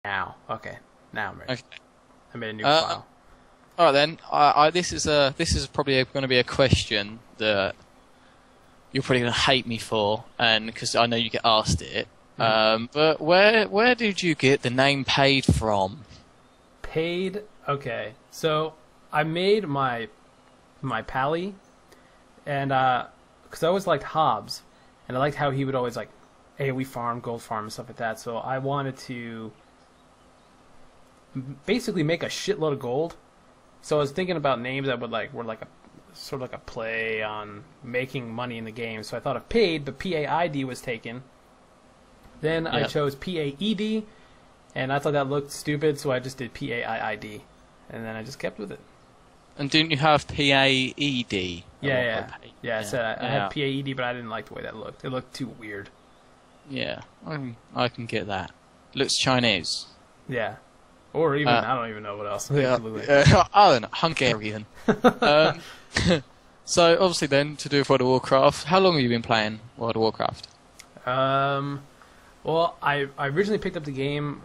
Now. Okay. Now I'm ready. Okay. I made a new file. All right then. This is probably going to be a question that you're probably going to hate me for, and because I know you get asked it. But where did you get the name Paiid from? Paiid. Okay. So I made my pally, and because I always liked Hobbs, and I liked how he would always like AoE farm, gold farm, and stuff like that. So I wanted to basically make a shitload of gold. So I was thinking about names that would were like a sort of like a play on making money in the game. So I thought of Paiid, but P-A-I-D was taken. Then I chose P-A-E-D, and I thought that looked stupid, so I just did P-A-I-I-D, and then I just kept with it. And didn't you have P-A-E-D? Yeah. I said I had P-A-E-D, but I didn't like the way that looked. It looked too weird. Yeah, I can get that. Looks Chinese. Yeah. Or even, I don't even know what else. I don't know, Hungarian. So, obviously then, to do with World of Warcraft, how long have you been playing World of Warcraft? Well, I originally picked up the game,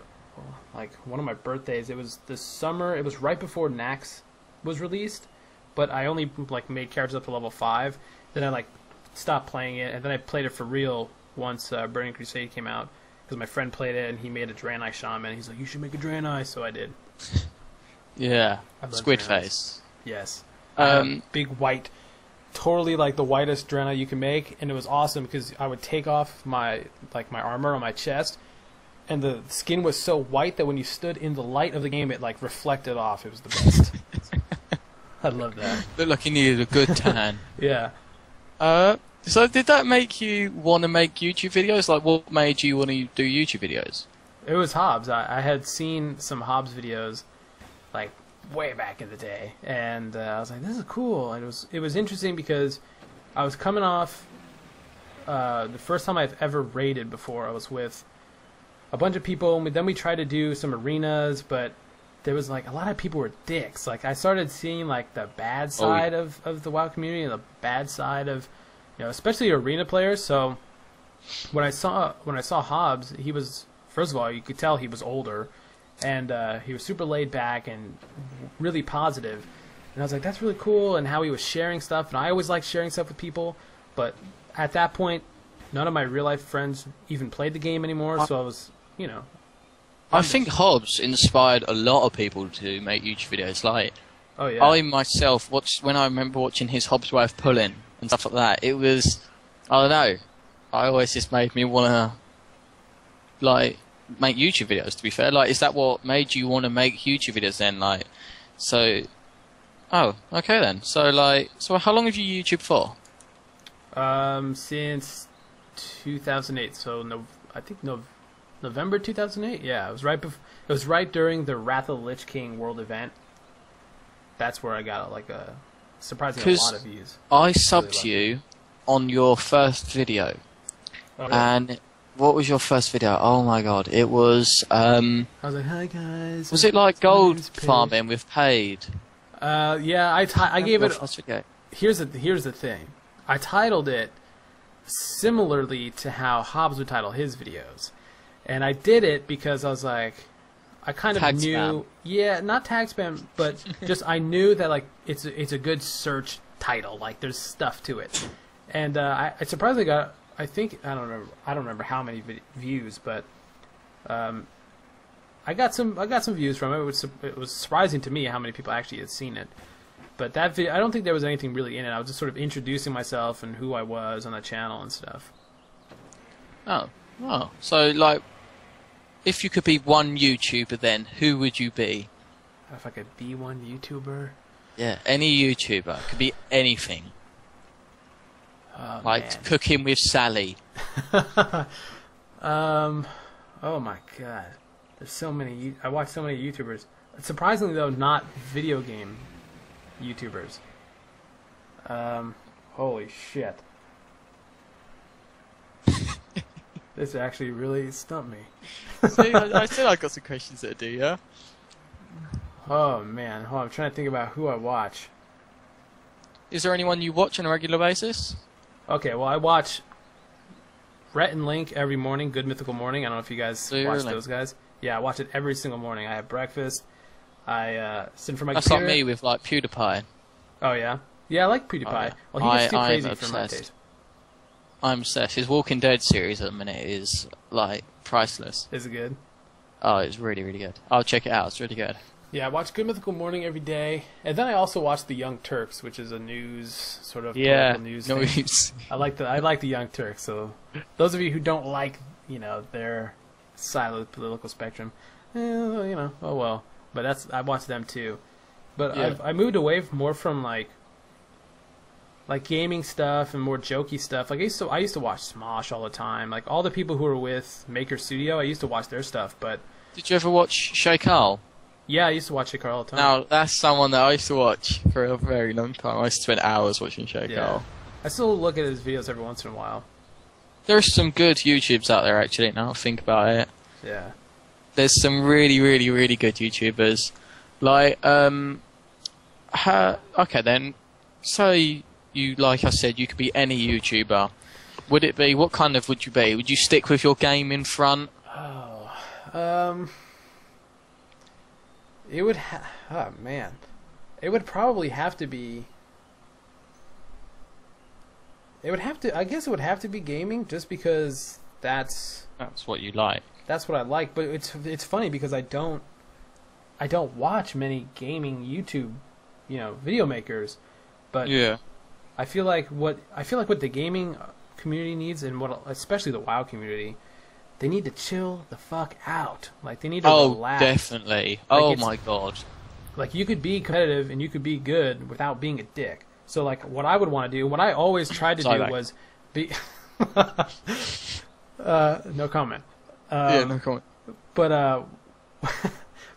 like, one of my birthdays. It was this summer. It was right before Nax was released, but I only, like, made characters up to level 5. Then I, like, stopped playing it, and then I played it for real once Burning Crusade came out. Because my friend played it, and he made a Draenei Shaman. He's like, you should make a Draenei, so I did. Yeah, Squid Face. Yes. Big white, totally like the whitest Draenei you can make, and it was awesome because I would take off my armor on my chest, and the skin was so white that when you stood in the light of the game, it like reflected off. It was the best. I love that. Looked like you needed a good tan. Yeah. So did that make you want to make YouTube videos? Like, what made you want to do YouTube videos? It was Hobbs. I had seen some Hobbs videos, like, way back in the day, and I was like, this is cool. And it was interesting because I was coming off the first time I've ever raided before. I was with a bunch of people, and then we tried to do some arenas, but there was, like, a lot of people were dicks. Like, I started seeing, like, the bad side of the WoW community and the bad side of, you know, especially arena players. So when I saw Hobbs, he was, first of all, you could tell he was older, and he was super laid back and really positive. And I was like, that's really cool, and how he was sharing stuff. And I always like sharing stuff with people, but at that point, none of my real life friends even played the game anymore. So I was, you know. I think Hobbs inspired a lot of people to make YouTube videos. Like, oh yeah, I myself when I remember watching his Hobbs way of pulling and stuff like that. It was, I don't know, I always just made me want to, like, make YouTube videos, to be fair. Like, is that what made you want to make YouTube videos then? Like, so, oh, okay then. So, like, so how long have you YouTube for? Since 2008, so I think November 2008. Yeah, it was right it was right during the Wrath of the Lich King World event. That's where I got, like, a surprisingly a lot of views. I subbed you on your first video. Okay. And what was your first video? Oh my god, it was I was like, hi guys. Was it like gold farming with Paiid? Yeah, I gave it. First video. Here's the thing. I titled it similarly to how Hobbs would title his videos, and I did it because I was like, I kind of tag knew, spam. Yeah, not tag spam, but just I knew that, like, it's a good search title. Like, there's stuff to it, and I surprisingly got, I think, I don't remember how many views, but I got some views from it. It was surprising to me how many people actually had seen it. But that video, I don't think there was anything really in it. I was just sort of introducing myself and who I was on the channel and stuff. Oh, so, like, if you could be one YouTuber, then who would you be? If I could be one YouTuber? Yeah, any YouTuber. Could be anything. Oh, like man. Cooking with Sally. Oh my god. There's so many. I watch so many YouTubers. Surprisingly, though, not video game YouTubers. Holy shit. This actually really stumped me. See, I said I got some questions that do, yeah? Oh man, I'm trying to think about who I watch. Is there anyone you watch on a regular basis? Okay, well, I watch Rhett and Link every morning, Good Mythical Morning. I don't know if you guys watch those guys. Yeah, I watch it every single morning. I have breakfast. I sit for my That's computer. like me with like PewDiePie. Oh yeah, yeah. I like PewDiePie. Oh, yeah. Well, he gets too I'm crazy for my obsessed. taste. I'm obsessed. His Walking Dead series at the minute is like priceless. Is it good? Oh, it's really, really good. I'll check it out. It's really good. Yeah, I watch Good Mythical Morning every day, and then I also watch the Young Turks, which is a news sort of political news thing. news. I like the Young Turks. So those of you who don't like their side of the political spectrum, oh well. But I watch them too. But Yeah. I moved away more from like gaming stuff and more jokey stuff. Like I used to watch Smosh all the time. Like all the people who were with Maker Studio, I used to watch their stuff. But Did you ever watch Shay Carl? yeah, I used to watch Shikar all the time. Now, that's someone that I used to watch for a very long time. I used to spend hours watching Shay Yeah. Carl. I still look at his videos every once in a while. There's some good YouTubes out there, actually, now I think about it. Yeah. There's some really, really, really good YouTubers. Like, okay then, say you, like I said, you could be any YouTuber. What kind of would you be? Would you stick with your game in front? It would oh man. It would probably have to be I guess it would have to be gaming just because that's what you like. what I like, but it's funny because I don't watch many gaming YouTube, video makers, but Yeah. I feel like what the gaming community needs, and especially the WoW community, they need to chill the fuck out. Like they need to relax. Definitely. Like, My god. Like you could be competitive and you could be good without being a dick. So like what I would want to do, what I always tried to do was be no comment. No comment. But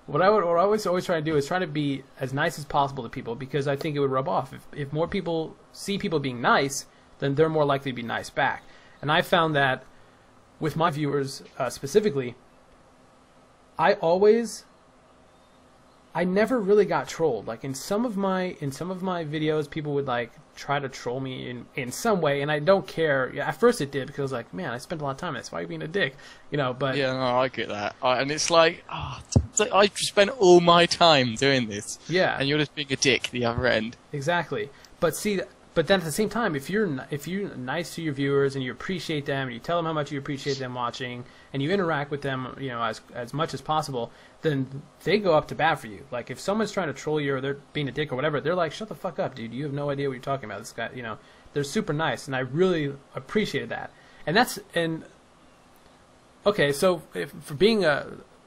what I always try to do is try to be as nice as possible to people, because I think it would rub off. If more people see people being nice, then they're more likely to be nice back. And I found that with my viewers specifically, I never really got trolled. Like in some of my videos, people would like try to troll me in some way, and I don't care. Yeah, at first it did, because I was like, man, I spent a lot of time on this. Why are you being a dick? But Yeah, no, I get that. And it's like, I spent all my time doing this. yeah, And you're just being a dick at the other end. exactly. But then at the same time, if you're nice to your viewers and you appreciate them and you tell them how much you appreciate them watching and you interact with them, as much as possible, then they go up to bat for you. Like if someone's trying to troll you or they're being a dick or whatever, they're like, "Shut the fuck up, dude! You have no idea what you're talking about." This guy, they're super nice, and I really appreciated that. Okay, so for being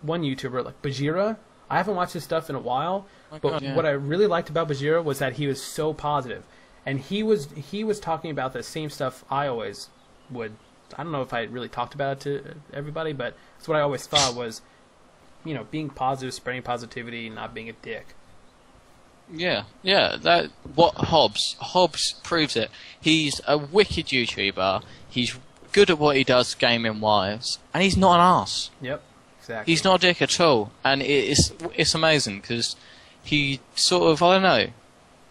one YouTuber like Bajira, I haven't watched his stuff in a while, but what I really liked about Bajira was that he was so positive. And he was talking about the same stuff I always would. I don't know if I really talked about it to everybody, but that's what I always thought was, being positive, spreading positivity, not being a dick. Yeah. What Hobbs proves it. He's a wicked YouTuber. He's good at what he does gaming wise, and he's not an arse. Yep, exactly. He's not a dick at all, and it's amazing because he sort of, I don't know.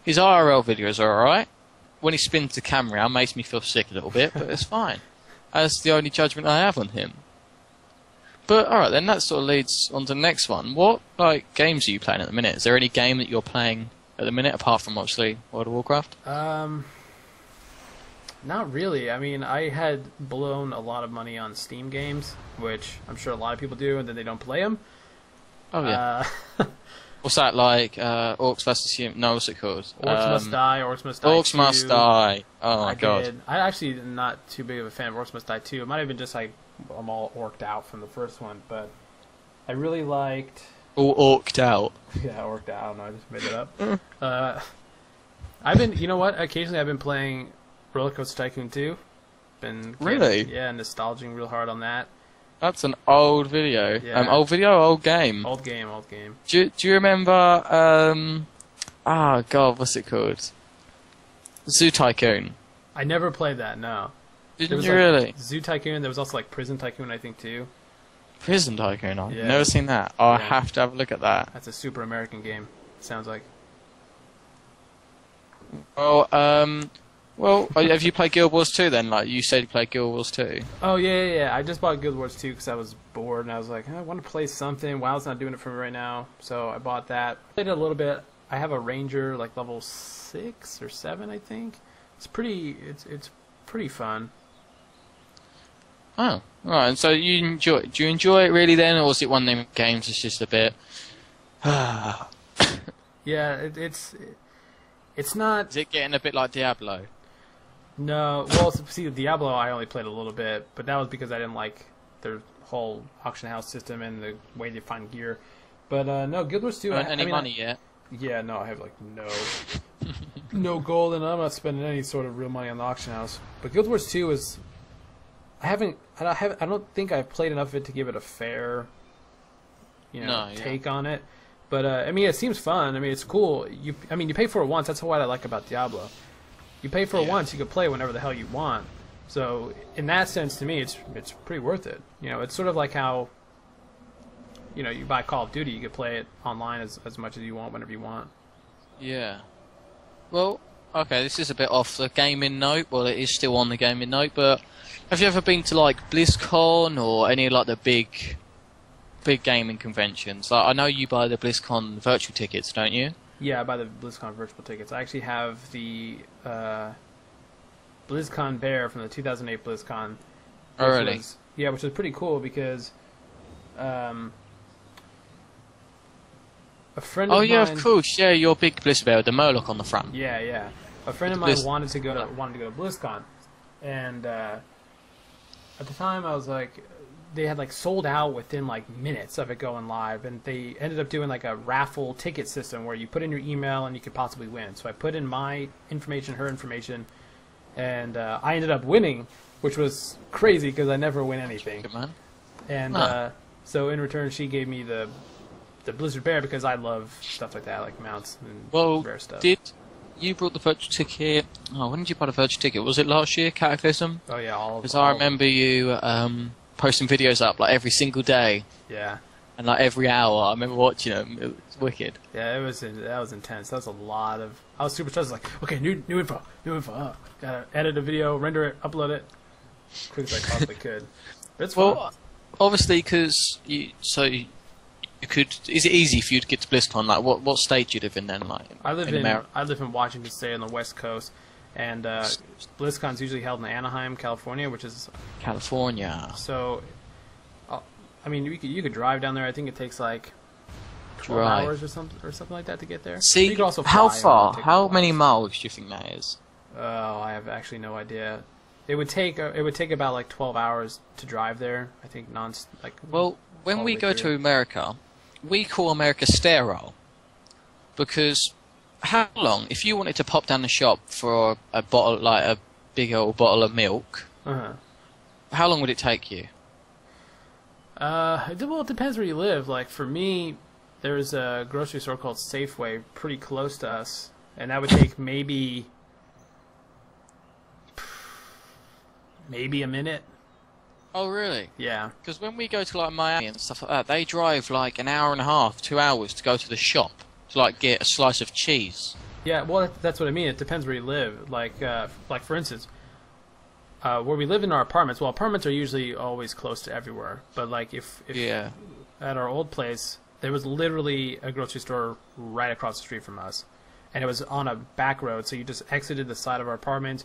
His IRL videos are alright. When he spins the camera around, makes me feel sick a little bit, but it's fine. That's the only judgment I have on him. But alright then, that sort of leads on to the next one. What games are you playing at the minute? Is there any game that you're playing at the minute, apart from obviously World of Warcraft? Not really. I mean, I had blown a lot of money on Steam games, which I'm sure a lot of people do, and then they don't play them. Oh yeah. What's that like? Orcs vs. Humans? No, what's it called? Orcs Must Die, Orcs Must Die Orcs 2. Must Die. Oh my god. I actually am not too big of a fan of Orcs Must Die 2. It might have been just like I'm all orked out from the first one, but I really liked... All orked out. Yeah, orked out. I don't know, I just made it up. I've been, you know what? Occasionally I've been playing Roller Coaster Tycoon 2. Really? Yeah, nostalging real hard on that. That's an old video. Yeah. Old video, old game. Old game. Do you remember? God, what's it called? Zoo Tycoon. I never played that. No. Didn't you really? Zoo Tycoon. There was also like Prison Tycoon, I think, too. Prison Tycoon. I've Yeah. never seen that. Oh, I Yeah. have to have a look at that. That's a super American game. It sounds like. Well, Well, have you played Guild Wars 2 then? Like you said, you played Guild Wars 2. Oh yeah. I just bought Guild Wars 2 because I was bored and I was like, I want to play something. WoW's not doing it for me right now, so I bought that. Played it a little bit. I have a Ranger like level 6 or 7, I think. It's pretty fun. Oh, right. And so do you enjoy it really then, or was it one of them games that's just a bit? Yeah, it's not. Is it getting a bit like Diablo? No, well, see, Diablo I only played a little bit, but that was because I didn't like their whole auction house system and the way they find gear. But no, Guild Wars 2. Any money yet? Yeah, no, I have like no gold, and I'm not spending any sort of real money on the auction house. But Guild Wars 2 is, I don't think I've played enough of it to give it a fair, take on it. But I mean, it seems fun. I mean, it's cool. You pay for it once. That's what I like about Diablo. You pay for it once, you can play whenever the hell you want. So in that sense, to me, it's pretty worth it. It's sort of like how, you buy Call of Duty, you can play it online as much as you want, whenever you want. Yeah. Well, okay, this is a bit off the gaming note. Well, it is still on the gaming note, but have you ever been to like BlizzCon or any like the big gaming conventions? Like, I know you buy the BlizzCon virtual tickets, don't you? Yeah, I buy the BlizzCon virtual tickets. I actually have the BlizzCon Bear from the 2008 BlizzCon. Oh, really? Which was pretty cool because a friend of mine... Oh, yeah, of course. Yeah, your big Blizz Bear with the Murloc on the front. Yeah. A friend of mine wanted to go to BlizzCon. And at the time, I was like... They had like sold out within like minutes of it going live, and they ended up doing like a raffle ticket system where you put in your email and you could possibly win. So I put in my information, her information, and I ended up winning, which was crazy because I never win anything. Good man. And so in return, she gave me the Blizzard Bear because I love stuff like that, like mounts and rare stuff. Did you brought the virtual ticket? Oh, when did you buy the virtual ticket? Was it last year, Cataclysm? Oh yeah, all. Because I remember you posting videos up like every single day. Yeah. And like every hour, I remember watching them. It was wicked. Yeah, that was intense. That was a lot of. I was super stressed. Like, okay, new info. Oh, gotta edit a video, render it, upload it, as quick as I possibly could. But it's fun. Obviously, because you could. Is it easy for you to get to BlizzCon? Like, what state do you live in then? Like, I live in Washington State on the West Coast. And BlizzCon's usually held in Anaheim, California, which is... California. So, I mean, you could drive down there. I think it takes like 12 hours or something like that to get there. See, you could also fly how far? How many miles do you think that is? Oh, I have actually no idea. It would take about like 12 hours to drive there. I think Well, when we go to America, we call America sterile because... How long, if you wanted to pop down the shop for a bottle, like a big old bottle of milk, how long would it take you? Well, it depends where you live. Like, for me, there's a grocery store called Safeway pretty close to us, and that would take maybe a minute. Oh, really? Yeah. Because when we go to, like, Miami and stuff like that, they drive, like, an hour and a half, 2 hours to go to the shop. To like get a slice of cheese. Yeah, well, that's what I mean. It depends where you live. Like for instance, where we live in our apartments. Well, apartments are usually always close to everywhere. But like if at our old place, there was literally a grocery store right across the street from us, and it was on a back road. So you just exited the side of our apartment,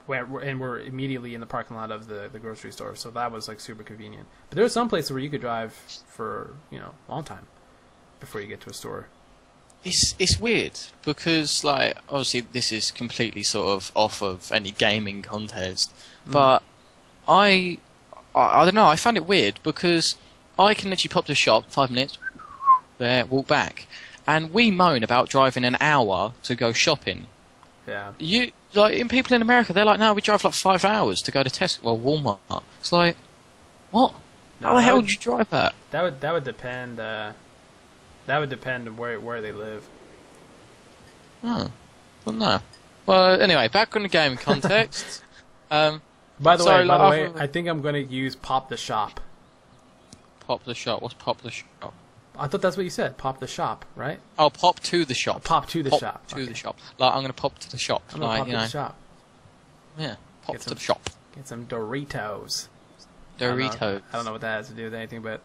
and we're immediately in the parking lot of the grocery store. So that was like super convenient. But there are some places where you could drive for a long time before you get to a store. It's weird because like obviously this is completely sort of off of any gaming contest, but I don't know. I found it weird because I can literally pop to the shop 5 minutes, there, walk back, and we moan about driving an hour to go shopping. Yeah. People in America, they're like, no, we drive like 5 hours to go to Tesco or Walmart. It's like, what? How the hell would you drive that? That would depend. That would depend on where they live. Oh, well, no. Well, anyway, back on the gaming context. By the way, I think I'm going to use Pop the Shop. Pop the Shop? What's Pop the Shop? I thought that's what you said. Pop the shop, right? Oh, pop to the shop. Pop to the shop. To the shop. Like, I'm going to pop to the shop. I'm going to pop to the shop. Yeah, pop Get to some- the shop. Get some Doritos. Doritos. I don't know what that has to do with anything, but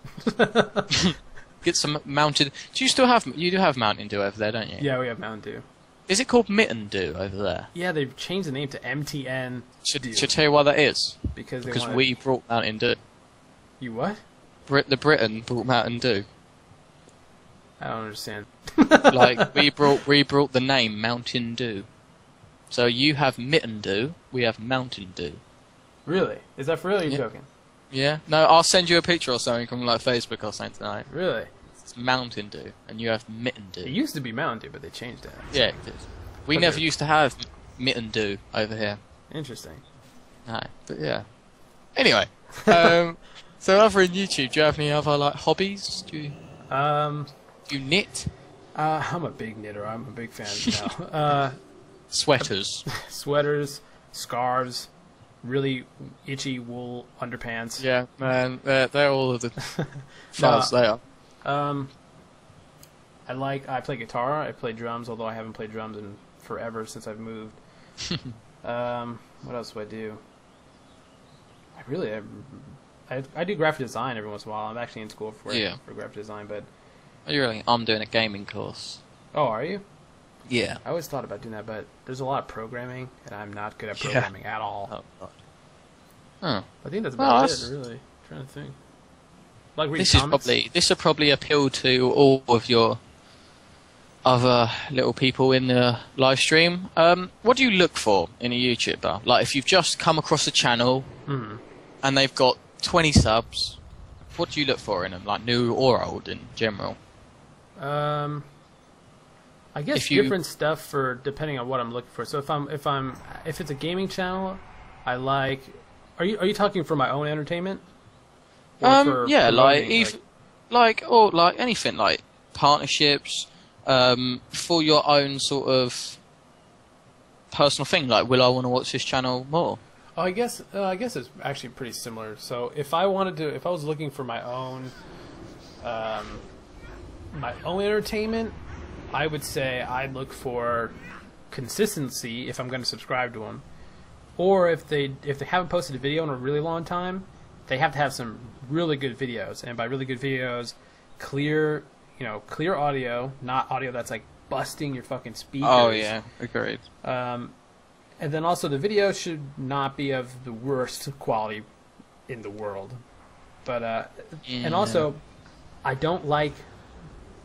Get some Mountain. Do you still have? You do have Mountain Dew over there, don't you? yeah, we have Mountain Dew. Is it called Mitten Dew over there? Yeah, they've changed the name to MTN Should Dew I tell you why that is? because Because wanted... we brought Mountain Dew. You what? The Britain brought Mountain Dew. I don't understand. Like we brought the name Mountain Dew. So you have Mitten Dew, we have Mountain Dew. Really? Is that for real? Or are you Yeah. joking? Yeah. No, I'll send you a picture or something from like Facebook or something tonight. Really? It's Mountain Dew, and you have Mitten It Dew. used to be Mountain Dew, but they changed it. Yeah, it is. We Okay. never used to have Mitten Dew over here. Interesting. No, but yeah. Anyway, so other than YouTube, do you have any other like hobbies? Do you knit? I'm a big knitter. I'm a big fan. No. Sweaters. Sweaters, scarves, really itchy wool underpants. Yeah, man, they're all of the fuzz they are. I play guitar. I play drums, although I haven't played drums in forever since I've moved. What else do I do? I do graphic design every once in a while. I'm actually in school for graphic design, but Are you really? I'm doing a gaming course. oh, are you? Yeah. I always thought about doing that, but there's a lot of programming, and I'm not good at programming at all. Oh, God. Oh. I think that's Well, about that's- it, really. I'm trying to think. Like reading This comics. will probably appeal to all of your other little people in the live stream. What do you look for in a YouTuber? Like if you've just come across a channel Mhm. and they've got 20 subs, what do you look for in them? Like new or old in general? I guess If you- different stuff for depending on what I'm looking for. So if it's a gaming channel, I like. Are you talking for my own entertainment? Or for Yeah, like promoting, like anything like partnerships, for your own sort of personal thing. Like, will I want to watch this channel more? Oh, I guess it's actually pretty similar. So if I was looking for my own entertainment, I would say I'd look for consistency if I'm going to subscribe to them, or if they haven't posted a video in a really long time, they have to have some really good videos, and by really good videos, clear audio, not audio that's like busting your fucking speakers. Oh yeah, agreed. And then also the video should not be of the worst quality in the world. But and also, I don't like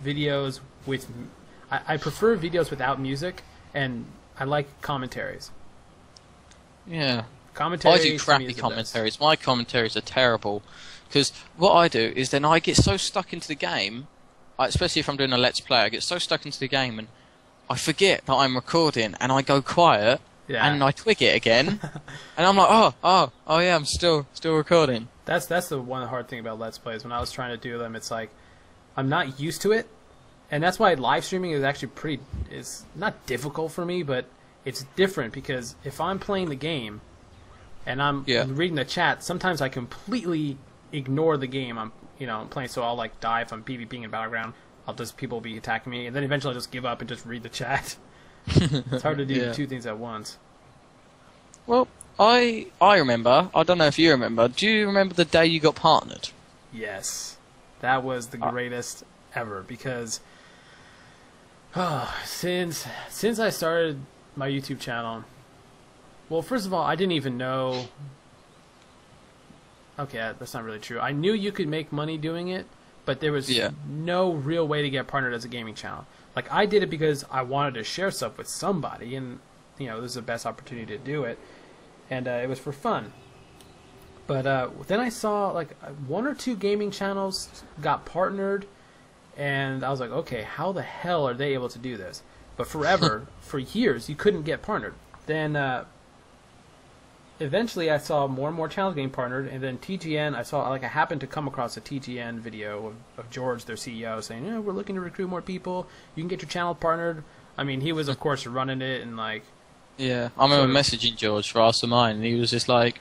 videos with. I prefer videos without music, and I like commentaries. Yeah. Commentaries. I do to me crappy is the best. commentaries. My commentaries are terrible. Because what I do is then I get so stuck into the game, especially if I'm doing a Let's Play, I get so stuck into the game and I forget that I'm recording and I go quiet and I twig it again. And I'm like, oh yeah, I'm still recording. That's the one hard thing about Let's Plays. When I was trying to do them, it's like I'm not used to it, and that's why live streaming is actually is not difficult for me, but it's different because if I'm playing the game and I'm reading the chat, sometimes I completely ignore the game I'm playing. So I'll like die if I'm PvPing in Battleground. People will be attacking me, and then eventually I'll just give up and just read the chat. It's hard to do two things at once. Well, I remember. I don't know if you remember. Do you remember the day you got partnered? Yes, that was the greatest ever because since I started my YouTube channel, well, first of all, I didn't even know. Okay, that's not really true. I knew you could make money doing it, but there was no real way to get partnered as a gaming channel. Like, I did it because I wanted to share stuff with somebody, and this is the best opportunity to do it, and it was for fun. But then I saw like one or two gaming channels got partnered, and I was like, okay, how the hell are they able to do this? But forever, for years, you couldn't get partnered. Then eventually I saw more and more channels getting partnered, and then TGN, I happened to come across a TGN video of George, their CEO, saying, we're looking to recruit more people. You can get your channel partnered. I mean, he was, of course, running it, and like... Yeah, I remember messaging George for Ask Mine, and he was just like,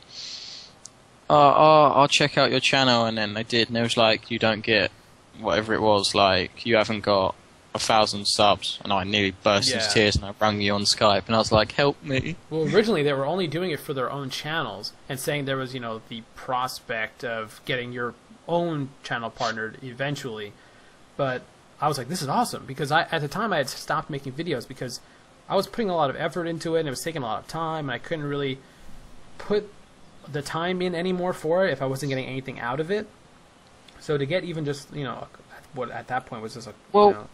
I'll check out your channel, and then they did, and it was like, you don't get whatever it was, like, you haven't got 1,000 subs, and I nearly burst into Yeah. tears, and I rang you on Skype, and I was like, help me. Well, originally they were only doing it for their own channels and saying there was, the prospect of getting your own channel partnered eventually. But I was like, this is awesome, because at the time I had stopped making videos because I was putting a lot of effort into it and it was taking a lot of time, and I couldn't really put the time in anymore for it if I wasn't getting anything out of it. So to get even just, what at that point was just a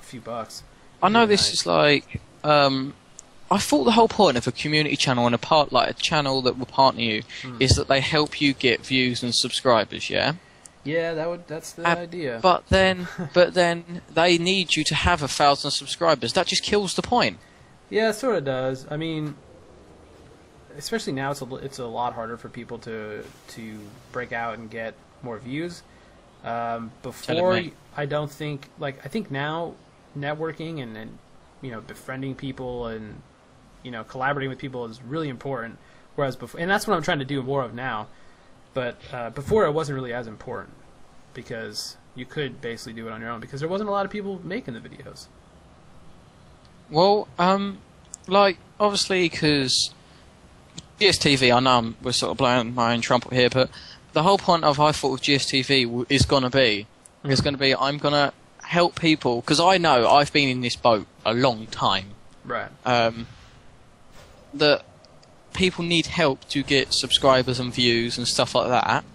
few bucks. I know Really this nice. is like, I thought the whole point of a community channel and a channel that will partner you is that they help you get views and subscribers, yeah? Yeah, that's the idea. But then they need you to have 1,000 subscribers. That just kills the point. Yeah, it sort of does. I mean, especially now, it's a lot harder for people to break out and get more views. Before, I don't think I think now networking and befriending people and collaborating with people is really important. Whereas before, and that's what I'm trying to do more of now. But before, it wasn't really as important because you could basically do it on your own because there wasn't a lot of people making the videos. Well, obviously, because GSTV, I know we're sort of blowing my own trumpet here, but the whole point of I thought of GSTV is going to be, I'm going to help people, because I know I've been in this boat a long time. Right. That people need help to get subscribers and views and stuff like that.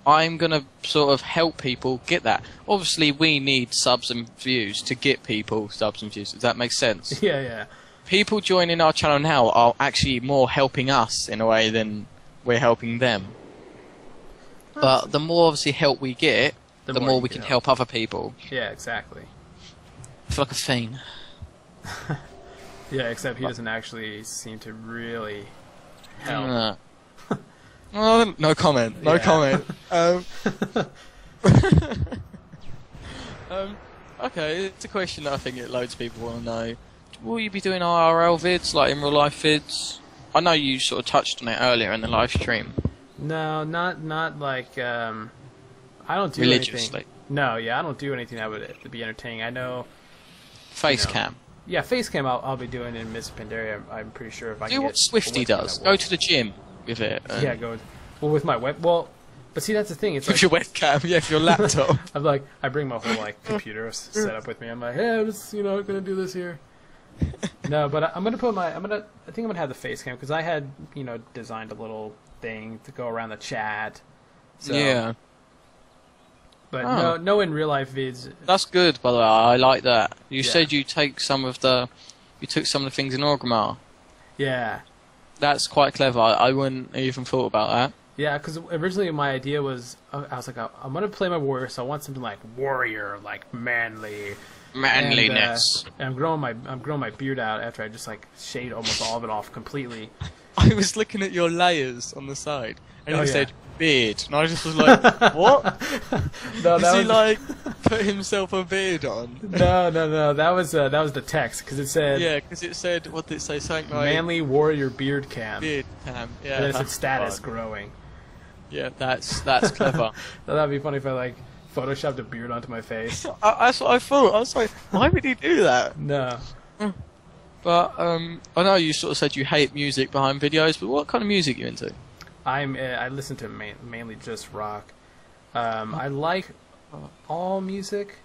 I'm going to sort of help people get that. Obviously, we need subs and views to get people subs and views. Does that make sense? Yeah. People joining our channel now are actually more helping us in a way than we're helping them. But the more obviously help we get, the more we can help other people. Yeah, exactly. I feel like a fiend. Yeah, except he doesn't actually seem to really help. Well, no comment. No comment. Okay, it's a question that I think loads of people want to know. Will you be doing IRL vids, like in real life vids? I know you sort of touched on it earlier in the live stream. No, not like I don't do Religiously. anything. No, yeah, I don't do anything that would be entertaining. I know. Face cam. Yeah, face cam. I'll be doing in Miss Pandaria. I'm pretty sure if I do can what get Swifty does. Go to the gym with it. Yeah, go. Well, with my web. Well, but see, that's the thing. It's with like, your webcam. Yeah, with your laptop. I'm like, I bring my whole computer set up with me. I'm like, hey, I'm just gonna do this here. No, but I'm gonna put I think I'm gonna have the face cam because I had designed a little thing to go around the chat. So, yeah. But no in real life vids. That's good, by the way. I like that. You said you took some of the things in Orgrimmar. Yeah. That's quite clever. I wouldn't even thought about that. Yeah, because originally my idea was I was like, I'm gonna play my warrior, so I want something like warrior, like manly. Manliness. And I'm growing my beard out after I just shaved almost all of it off completely. I was looking at your layers on the side, and it said beard, and I just was like, what? No, Does he put himself a beard on? No, that was the text because it said because it said, what did it say? Something like manly warrior beard cam. Beard cam. Yeah. And then it said status growing. Yeah, that's clever. So that'd be funny if I photoshopped a beard onto my face. That's what I thought. I was like, why would he do that? No. But I know you sort of said you hate music behind videos, but what kind of music are you into? I listen to mainly just rock. I like all music,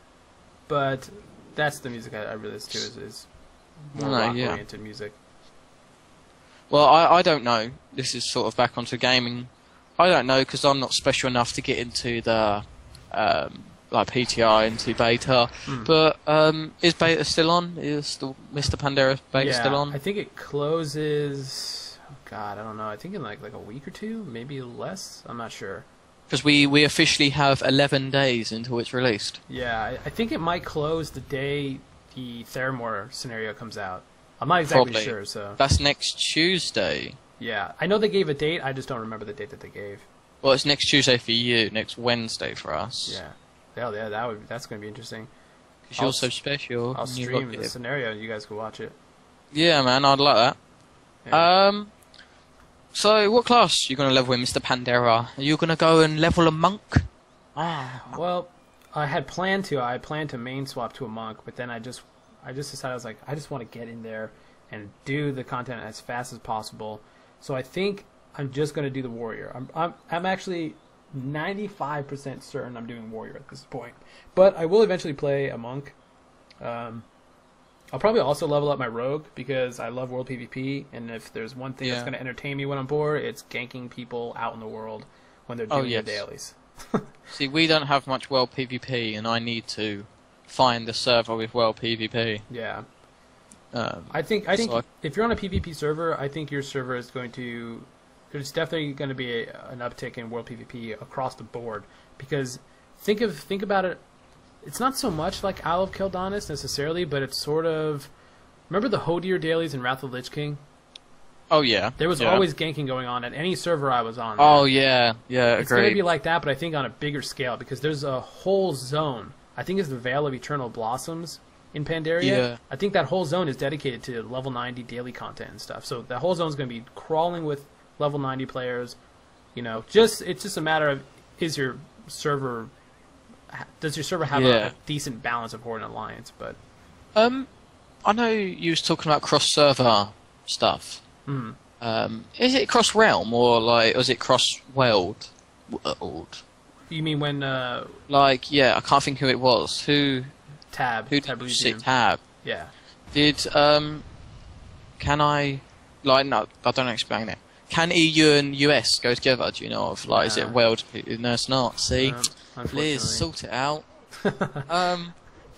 but that's the music I really listen to is more rock-oriented music. Well, I don't know. This is sort of back onto gaming. I don't know because I'm not special enough to get into the PTI into beta. But is beta still on? Is the Mr. Pandera beta still on? I think it closes. Oh God, I don't know. I think in like a week or two, maybe less. I'm not sure. Because we officially have 11 days until it's released. Yeah, I think it might close the day the Theramore scenario comes out. I'm not exactly sure. So that's next Tuesday. Yeah, I know they gave a date. I just don't remember the date that they gave. Well, it's next Tuesday for you, next Wednesday for us. Yeah, that's going to be interesting. Because you're so special. I'll stream the scenario and you guys can watch it. Yeah, man, I'd like that. Yeah. So, what class are you going to level with, Mr. Pandera? Are you going to go and level a monk? Well, I had planned to. I planned to main swap to a monk, but then I just decided I was like, I just want to get in there and do the content as fast as possible. So I think I'm just going to do the warrior. I'm actually 95% certain I'm doing warrior at this point, but I will eventually play a monk. I'll probably also level up my rogue because I love world PvP, and if there's one thing that's going to entertain me when I'm bored, it's ganking people out in the world when they're doing their dailies. See, we don't have much world PvP, and I need to find a server with world PvP. Yeah. I think if you're on a PvP server, I think your server is going to... There's definitely going to be an uptick in world PvP across the board, because think about it. It's not so much like Isle of Kel'Donis necessarily, but it's sort of... Remember the Hodir dailies in Wrath of the Lich King? Oh, yeah. There was always ganking going on at any server I was on. Oh, yeah. Yeah, it's going to be like that, but I think on a bigger scale, because there's a whole zone. I think it's the Veil of Eternal Blossoms in Pandaria. Yeah. I think that whole zone is dedicated to level 90 daily content and stuff. So that whole zone is going to be crawling with level 90 players. You know, it's just a matter of, does your server have a decent balance of Horde and Alliance? But I know you was talking about cross-server stuff. Is it cross-realm, or like, was it cross-world? You mean when like, yeah, I can't think who it was. Tab? Who did you see? Tab. Yeah. Did can I, like, no, I don't explain it. Can EU and US go together? Do you know of, like, is it world? No, it's not. See, please sort it out.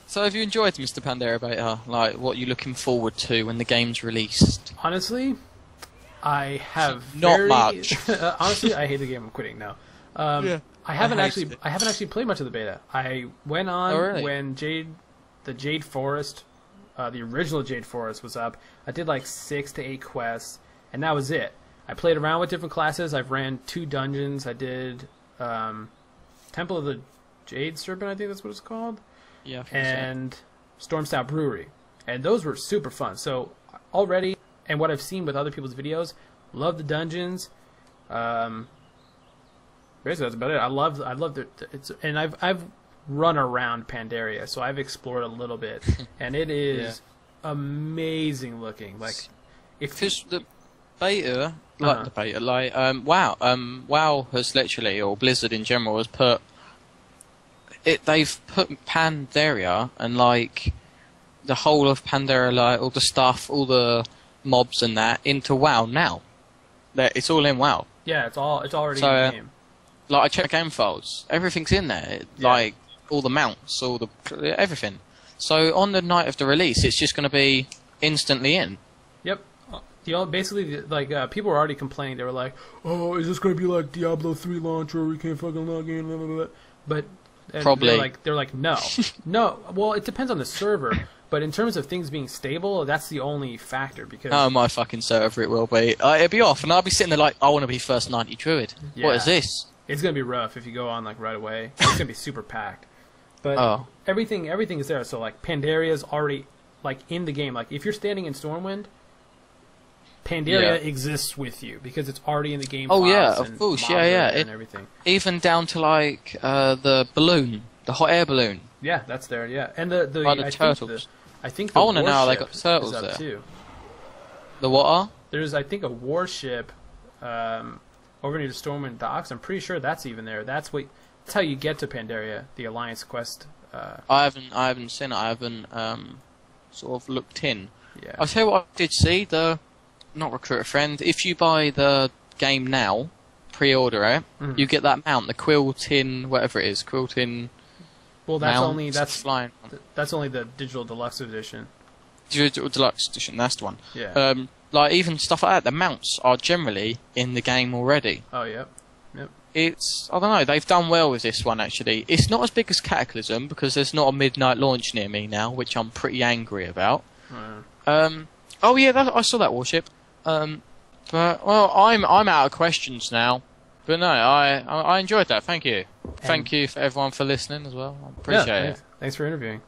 So have you enjoyed Mr. Pandaria Beta? Like, what are you looking forward to when the game's released? Honestly, I have not much. Honestly, I hate the game. I'm quitting now. I haven't actually played much of the beta. I went on when the Jade Forest, the original Jade Forest was up. I did like 6 to 8 quests, and that was it. I played around with different classes. I've ran 2 dungeons. I did Temple of the Jade Serpent, I think that's what it's called. Yeah. And Stormstout Brewery. And those were super fun. So already, and what I've seen with other people's videos, love the dungeons. Basically, that's about it. I love and I've run around Pandaria, so I've explored a little bit, and it is amazing looking. Like, if the beta, WoW has literally, or Blizzard in general, has put it. They've put Pandaria and like the whole of Pandaria, like all the stuff, all the mobs and that, into WoW now. It's all in WoW. Yeah, it's already in the game. Like, I check game files, everything's in there. Like all the mounts, everything. So on the night of the release, it's just going to be instantly in. Yep. Basically, like, people were already complaining. They were like, "Oh, is this going to be like Diablo 3 launcher? We can't fucking log in." Blah, blah, blah. But probably they're like, no, no. Well, it depends on the server. But in terms of things being stable, that's the only factor. Because my fucking server, it will be. It'll be off, and I'll be sitting there like, I want to be first 90 druid. Yeah. What is this? It's gonna be rough if you go on like right away. It's gonna be super packed. But everything is there. So like Pandaria's already like in the game. Like if you're standing in Stormwind, Pandaria exists with you because it's already in the game. Oh yeah, of course, yeah, and everything. Even down to like the balloon, the hot air balloon. Yeah, that's there. Yeah, and the turtles. I think the I want to know how they got warship turtles is up there. too. The what are? There's I think a warship over near the Stormwind docks. I'm pretty sure that's even there. That's how you get to Pandaria, the Alliance quest. I haven't seen it. I haven't sort of looked in. Yeah. I'll tell you what I did see. Not Recruit a Friend. If you buy the game now, pre-order it, you get that mount, the Quiltin, whatever it is, Quiltin. Well, that's mount, only flying. That's only the digital deluxe edition. Digital deluxe edition. That's the one. Yeah. Like even stuff like that, the mounts are generally in the game already. Oh yep. It's, I don't know, they've done well with this one actually. It's not as big as Cataclysm because there's not a midnight launch near me now, which I'm pretty angry about. Oh yeah, I saw that warship. But well, I'm out of questions now. But no, I enjoyed that. Thank you. Thank you for everyone for listening as well. I appreciate it. Thanks for interviewing.